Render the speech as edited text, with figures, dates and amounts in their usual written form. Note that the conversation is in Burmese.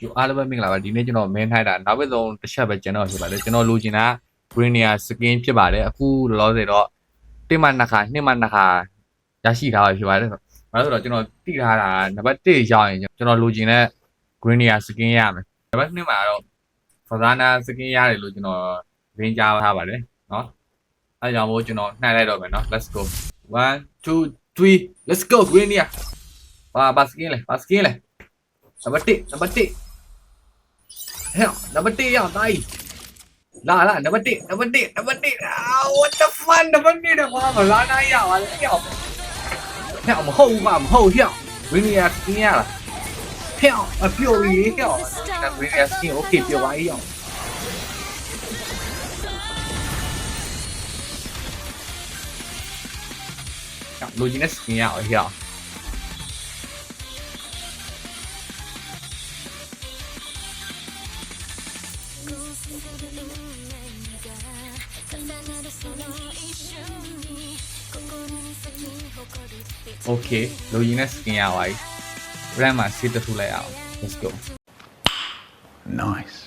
ဒီအားလုံးပဲမင်္ဂလာပါဒီနေ့ကျွန်တော်မင်းထိုက်တာနောက်ဆုံးတစ်ချက်ပဲကျွန်တော်ဖြစ်ပါတယ်ကျွန်တော်လိုချင်တာ Greener skin ဖြစ်ပါတယ်အခုလောလောဆယ်တော့1မှ2ခါ2မှ2ခါရရှိထားပါဖြစ်ပါတယ်ဘာလို့ဆိုတော့ကျွန်တော်တိထားတာနံပါတ်1ရောက်ရင်ကျွန်တော်လိုချင်တဲ့ Greener skin ရမယ်နံပါတ်2မှာတော့ Fazana skin ရတယ်လို့ကျွန်တော်ရင်းကြားထားပါတယ်เนาะအဲကြောင့်မို့ကျွန်တော်နှိုက်လိုက်တော့မယ်เนาะ let's go 1 2 3 let's go Greener ပါ skin လေပါ skin လေနံပါတ်1ဟဲ့နံပါတ်1ရောက်တိုင်းလာနံပါတ်1what the fun နံပါတ်1တော့မလာနိုင်ရပါလေဟဲ့မဟုတ်ပါမဟုတ်ဟဲ့ Greener skin ရလားဟဲ့အပြိုကြီးဟဲ့ Greener skin okay ပြိုပါကြီးအောင်လိုချင်တဲ့ skin ရအောင်ဟဲ့โอเคလိုရင်းနဲ့ skin ရပါပြီ brand မှာ set တစ်ခုလိုက်အောင် let's go Nice